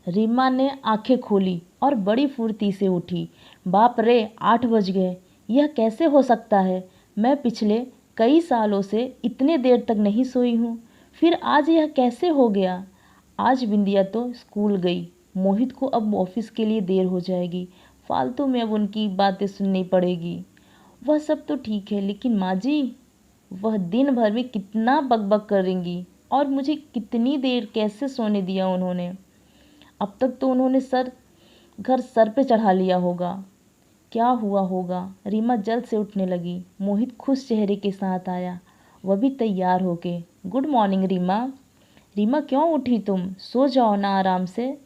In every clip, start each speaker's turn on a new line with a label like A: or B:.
A: रीमा ने आंखें खोली और बड़ी फुर्ती से उठी। बाप रे, 8 बज गए। यह कैसे हो सकता है? मैं पिछले कई सालों से इतने देर तक नहीं सोई हूँ, फिर आज यह कैसे हो गया? आज बिंदिया तो स्कूल गई। मोहित को अब ऑफिस के लिए देर हो जाएगी। फालतू में अब उनकी बातें सुननी पड़ेगी। वह सब तो ठीक है, लेकिन माँ जी, वह दिन भर में कितना बकबक करेंगी और मुझे कितनी देर कैसे सोने दिया उन्होंने। अब तक तो उन्होंने घर सर पे चढ़ा लिया होगा। क्या हुआ होगा? रीमा जल्द से उठने लगी। मोहित खुश चेहरे के साथ आया, वह भी तैयार होके। Good morning Reema. रीमा, क्यों उठी तुम? सो जाओ ना आराम से।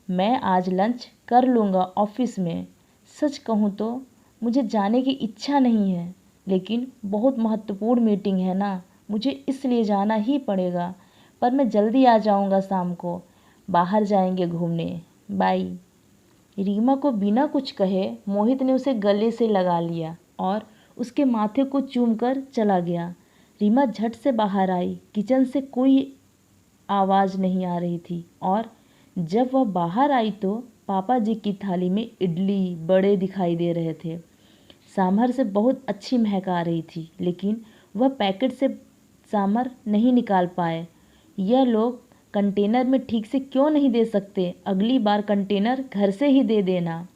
A: मैं आज लंच कर लूँगा ऑफिस में। सच कहूँ तो मुझे जाने की इच्छा नहीं है, लेकिन बहुत महत्वपूर्ण मीटिंग है ना, मुझे इसलिए जाना ही पड़ेगा। पर मैं जल्दी आ जाऊँगा शाम को। बाहर जाएंगे घूमने। बाय। रीमा को बिना कुछ कहे मोहित ने उसे गले से लगा लिया और उसके माथे को चूमकर चला गया। रीमा झट से बाहर आई। किचन से कोई आवाज़ नहीं आ रही थी और जब वह बाहर आई तो पापा जी की थाली में इडली बड़े दिखाई दे रहे थे। सांभर से बहुत अच्छी महक आ रही थी, लेकिन वह पैकेट से सांभर नहीं निकाल पाए। यह लोग कंटेनर में ठीक से क्यों नहीं दे सकते? अगली बार कंटेनर घर से ही दे देना।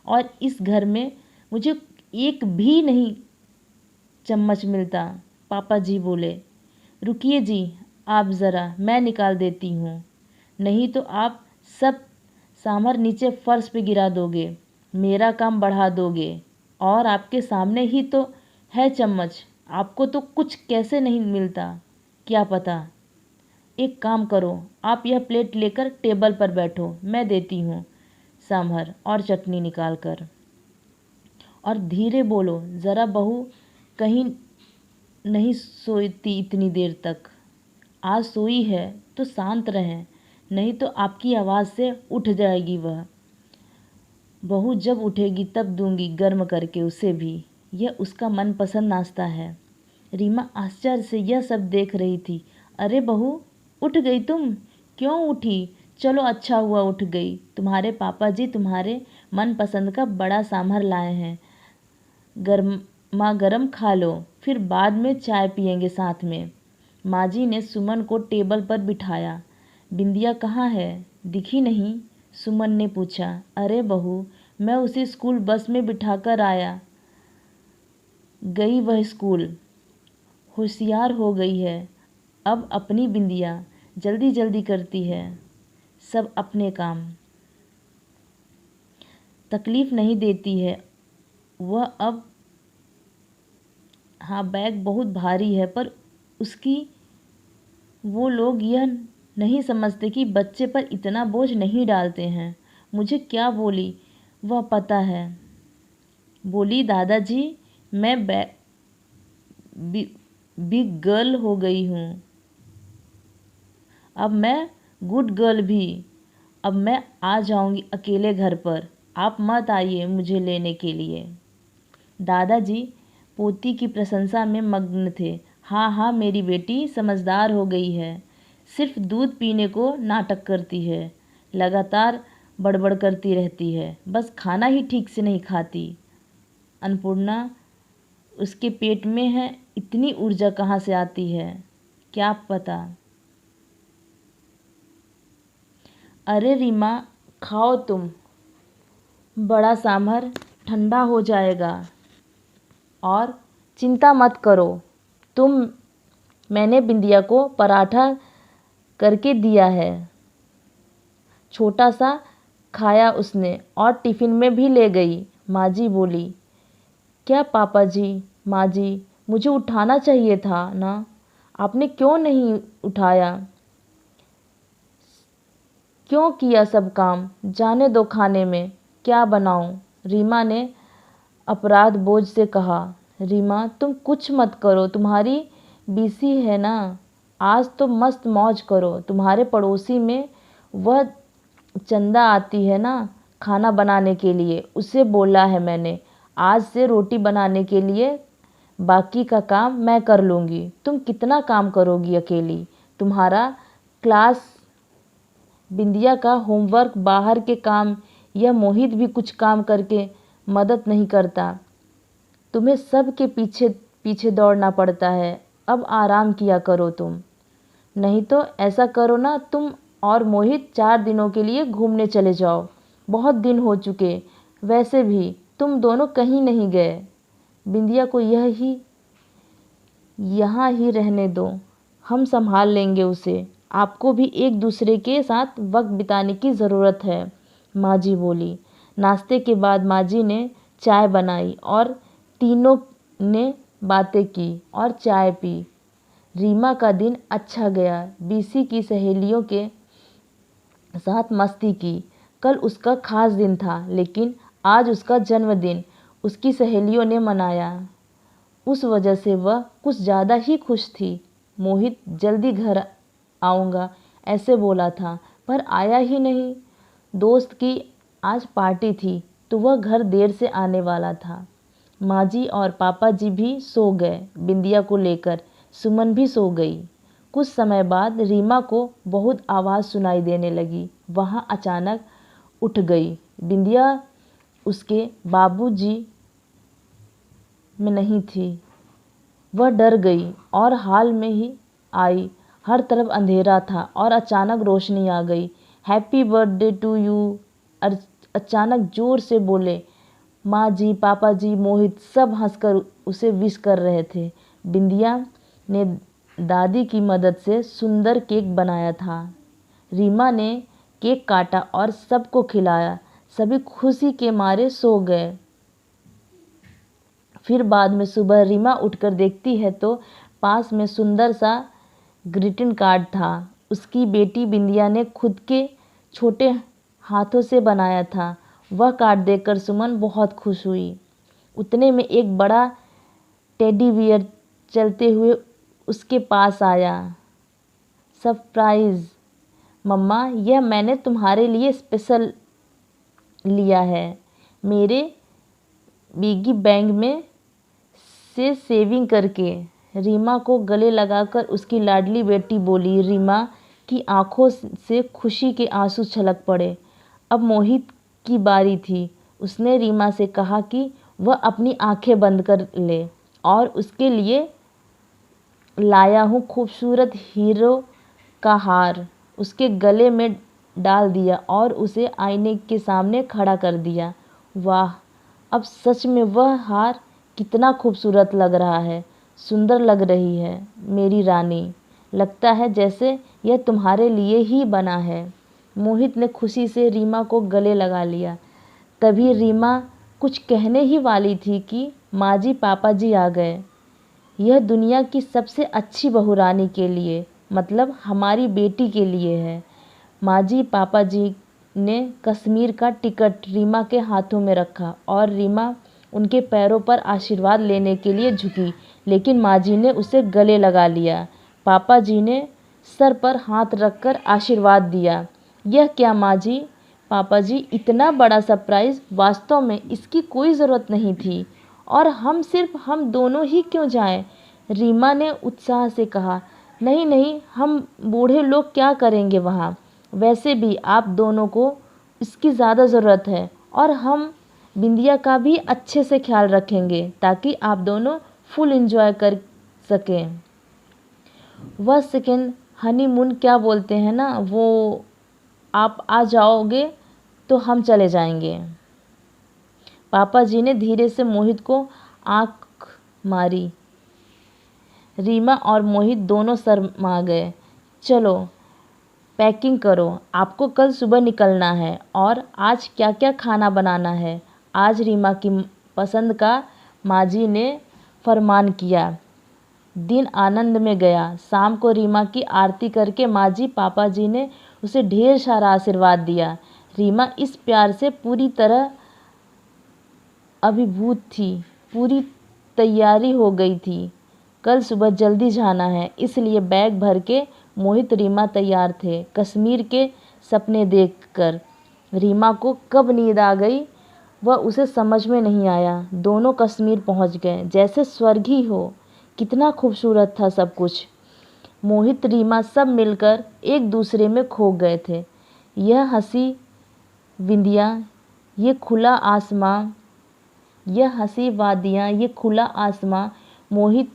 A: और इस घर में मुझे एक भी नहीं चम्मच मिलता। पापा जी बोले। रुकिए जी, आप ज़रा, मैं निकाल देती हूँ, नहीं तो आप सब सांभर नीचे फर्श पे गिरा दोगे, मेरा काम बढ़ा दोगे। और आपके सामने ही तो है चम्मच, आपको तो कुछ कैसे नहीं मिलता क्या पता। एक काम करो, आप यह प्लेट लेकर टेबल पर बैठो, मैं देती हूँ सांभर और चटनी निकाल कर। और धीरे बोलो ज़रा, बहू कहीं नहीं सोती इतनी देर तक। आज सोई है तो शांत रहें, नहीं तो आपकी आवाज़ से उठ जाएगी वह। बहू जब उठेगी तब दूंगी गर्म करके उसे भी, यह उसका मनपसंद नाश्ता है। रीमा आश्चर्य से यह सब देख रही थी। अरे बहू, उठ गई तुम? क्यों उठी? चलो, अच्छा हुआ उठ गई। तुम्हारे पापा जी तुम्हारे मनपसंद का बड़ा सांभर लाए हैं, गर्मा गर्म खा लो, फिर बाद में चाय पियेंगे साथ में। माँ जी ने सुमन को टेबल पर बिठाया। बिंदिया कहाँ है? दिखी नहीं? सुमन ने पूछा। अरे बहू, मैं उसे स्कूल बस में बिठाकर आया। गई वह स्कूल। होशियार हो गई है अब अपनी बिंदिया, जल्दी जल्दी करती है सब अपने काम, तकलीफ नहीं देती है वह अब। हाँ, बैग बहुत भारी है, पर उसकी वो लोग यह नहीं समझते कि बच्चे पर इतना बोझ नहीं डालते हैं। मुझे क्या बोली वह पता है? बोली, दादाजी, मैं बिग गर्ल हो गई हूँ, अब मैं गुड गर्ल भी। अब मैं आ जाऊंगी अकेले घर पर, आप मत आइए मुझे लेने के लिए। दादाजी पोती की प्रशंसा में मग्न थे। हाँ हाँ, मेरी बेटी समझदार हो गई है, सिर्फ दूध पीने को नाटक करती है, लगातार बड़बड़ करती रहती है, बस खाना ही ठीक से नहीं खाती। अन्नपूर्णा उसके पेट में है, इतनी ऊर्जा कहाँ से आती है क्या पता। अरे रीमा, खाओ तुम, बड़ा सांभर ठंडा हो जाएगा। और चिंता मत करो तुम, मैंने बिंदिया को पराठा करके दिया है। छोटा सा खाया उसने और टिफ़िन में भी ले गई। माँ जी बोली। क्या पापा जी, माँ जी, मुझे उठाना चाहिए था ना, आपने क्यों नहीं उठाया? क्यों किया सब काम? जाने दो, खाने में क्या बनाऊं? रीमा ने अपराध बोझ से कहा। रीमा, तुम कुछ मत करो, तुम्हारी बीसी है ना, आज तो मस्त मौज करो। तुम्हारे पड़ोसी में वह चंदा आती है ना खाना बनाने के लिए, उसे बोला है मैंने, आज से रोटी बनाने के लिए, बाकी का काम मैं कर लूँगी। तुम कितना काम करोगी अकेली? तुम्हारा क्लास बिंदिया का होमवर्क, बाहर के काम, यह मोहित भी कुछ काम करके मदद नहीं करता। तुम्हें सब के पीछे पीछे दौड़ना पड़ता है। अब आराम किया करो तुम। नहीं तो ऐसा करो ना, तुम और मोहित 4 दिनों के लिए घूमने चले जाओ। बहुत दिन हो चुके, वैसे भी तुम दोनों कहीं नहीं गए। बिंदिया को यहाँ ही रहने दो, हम संभाल लेंगे उसे। आपको भी एक दूसरे के साथ वक्त बिताने की ज़रूरत है, माँ जी बोली। नाश्ते के बाद माँ जी ने चाय बनाई और तीनों ने बातें की और चाय पी। रीमा का दिन अच्छा गया। बीसी की सहेलियों के साथ मस्ती की। कल उसका खास दिन था, लेकिन आज उसका जन्मदिन उसकी सहेलियों ने मनाया। उस वजह से वह कुछ ज़्यादा ही खुश थी। मोहित जल्दी घर आऊँगा ऐसे बोला था, पर आया ही नहीं। दोस्त की आज पार्टी थी तो वह घर देर से आने वाला था। माँ जी और पापा जी भी सो गए। बिंदिया को लेकर सुमन भी सो गई। कुछ समय बाद रीमा को बहुत आवाज़ सुनाई देने लगी। वहाँ अचानक उठ गई। बिंदिया उसके बाबूजी में नहीं थी। वह डर गई और हाल में ही आई। हर तरफ अंधेरा था और अचानक रोशनी आ गई। हैप्पी बर्थडे टू यू अचानक जोर से बोले। माँ जी, पापा जी, मोहित सब हंसकर उसे विश कर रहे थे। बिंदिया ने दादी की मदद से सुंदर केक बनाया था। रीमा ने केक काटा और सबको खिलाया। सभी खुशी के मारे सो गए। फिर बाद में सुबह रीमा उठकर देखती है तो पास में सुंदर सा ग्रीटिंग कार्ड था। उसकी बेटी बिंदिया ने खुद के छोटे हाथों से बनाया था। वह कार्ड देखकर सुमन बहुत खुश हुई। उतने में एक बड़ा टेडी बियर चलते हुए उसके पास आया। सरप्राइज़ मम्मा, यह मैंने तुम्हारे लिए स्पेशल लिया है। मेरे पिगी बैंक में से सेविंग करके। रीमा को गले लगाकर उसकी लाडली बेटी बोली। रीमा की आंखों से खुशी के आंसू छलक पड़े। अब मोहित की बारी थी। उसने रीमा से कहा कि वह अपनी आंखें बंद कर ले और उसके लिए लाया हूँ खूबसूरत हीरो का हार। उसके गले में डाल दिया और उसे आईने के सामने खड़ा कर दिया। वाह, अब सच में वह हार कितना खूबसूरत लग रहा है। सुंदर लग रही है मेरी रानी। लगता है जैसे यह तुम्हारे लिए ही बना है। मोहित ने खुशी से रीमा को गले लगा लिया। तभी रीमा कुछ कहने ही वाली थी कि माँ जी, पापा जी आ गए। यह दुनिया की सबसे अच्छी बहू रानी के लिए, मतलब हमारी बेटी के लिए है। माँ जी, पापा जी ने कश्मीर का टिकट रीमा के हाथों में रखा और रीमा उनके पैरों पर आशीर्वाद लेने के लिए झुकी, लेकिन माँ जी ने उसे गले लगा लिया। पापा जी ने सर पर हाथ रखकर आशीर्वाद दिया। यह क्या माँ जी, पापा जी, इतना बड़ा सरप्राइज़, वास्तव में इसकी कोई ज़रूरत नहीं थी। और सिर्फ हम दोनों ही क्यों जाएं? रीमा ने उत्साह से कहा। नहीं नहीं, हम बूढ़े लोग क्या करेंगे वहाँ? वैसे भी आप दोनों को इसकी ज़्यादा ज़रूरत है और हम बिंदिया का भी अच्छे से ख्याल रखेंगे ताकि आप दोनों फुल एंजॉय कर सकें। वह सेकेंड हनीमून क्या बोलते हैं ना, वो आप आ जाओगे तो हम चले जाएंगे। पापा जी ने धीरे से मोहित को आंख मारी। रीमा और मोहित दोनों शर्मा गए। चलो पैकिंग करो, आपको कल सुबह निकलना है। और आज क्या क्या खाना बनाना है? आज रीमा की पसंद का माँ जी ने फरमान किया। दिन आनंद में गया। शाम को रीमा की आरती करके माँ जी, पापा जी ने उसे ढेर सारा आशीर्वाद दिया। रीमा इस प्यार से पूरी तरह अभिभूत थी। पूरी तैयारी हो गई थी। कल सुबह जल्दी जाना है, इसलिए बैग भर के मोहित रीमा तैयार थे। कश्मीर के सपने देखकर रीमा को कब नींद आ गई वह उसे समझ में नहीं आया। दोनों कश्मीर पहुंच गए, जैसे स्वर्ग ही हो। कितना खूबसूरत था सब कुछ। मोहित, रीमा सब मिलकर एक दूसरे में खो गए थे। यह हंसी विंदियाँ, ये खुला आसमां, यह हंसी वादियाँ, ये खुला आसमां। मोहित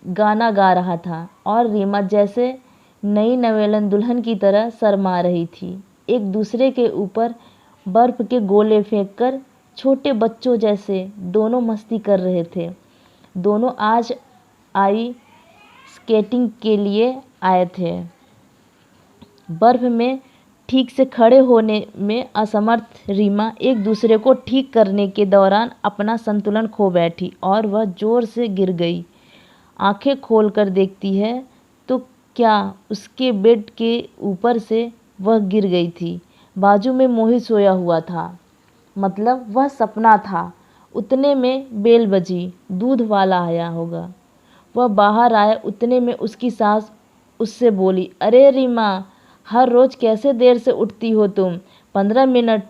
A: गाना गा रहा था और रीमा जैसे नई नवेलन दुल्हन की तरह शर्मा रही थी। एक दूसरे के ऊपर बर्फ के गोले फेंककर छोटे बच्चों जैसे दोनों मस्ती कर रहे थे। दोनों आज आई स्केटिंग के लिए आए थे। बर्फ में ठीक से खड़े होने में असमर्थ रीमा एक दूसरे को ठीक करने के दौरान अपना संतुलन खो बैठी और वह जोर से गिर गई। आंखें खोलकर देखती है तो क्या उसके बेड के ऊपर से वह गिर गई थी। बाजू में मोहित सोया हुआ था, मतलब वह सपना था। उतने में बेल बजी, दूध वाला आया होगा। वह बाहर आए उतने में उसकी सास उससे बोली, अरे रीमा, हर रोज़ कैसे देर से उठती हो तुम? 15 मिनट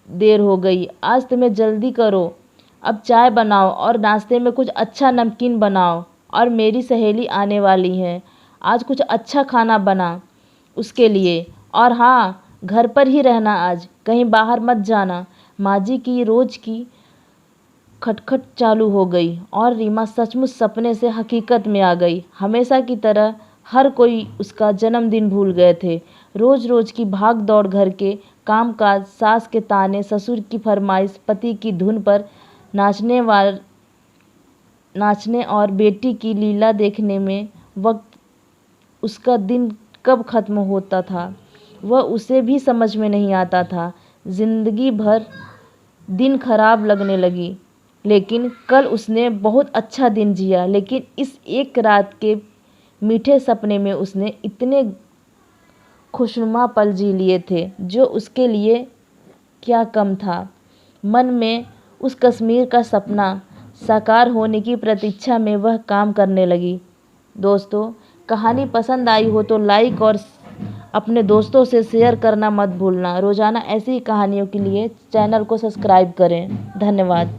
A: देर हो गई, आज तुम्हें जल्दी करो। अब चाय बनाओ और नाश्ते में कुछ अच्छा नमकीन बनाओ। और मेरी सहेली आने वाली है, आज कुछ अच्छा खाना बना उसके लिए। और हाँ, घर पर ही रहना आज, कहीं बाहर मत जाना। माँ जी की रोज़ की खटखट चालू हो गई और रीमा सचमुच सपने से हकीकत में आ गई। हमेशा की तरह हर कोई उसका जन्मदिन भूल गए थे। रोज़ रोज़ की भाग दौड़, घर के काम काज, सास के ताने, ससुर की फरमाइश, पति की धुन पर नाचने और बेटी की लीला देखने में वक्त उसका दिन कब ख़त्म होता था वह उसे भी समझ में नहीं आता था। जिंदगी भर दिन खराब लगने लगी, लेकिन कल उसने बहुत अच्छा दिन जिया। लेकिन इस एक रात के मीठे सपने में उसने इतने खुशनुमा पल जी लिए थे जो उसके लिए क्या कम था। मन में उस कश्मीर का सपना साकार होने की प्रतीक्षा में वह काम करने लगी। दोस्तों, कहानी पसंद आई हो तो लाइक और अपने दोस्तों से शेयर करना मत भूलना। रोज़ाना ऐसी ही कहानियों के लिए चैनल को सब्सक्राइब करें। धन्यवाद।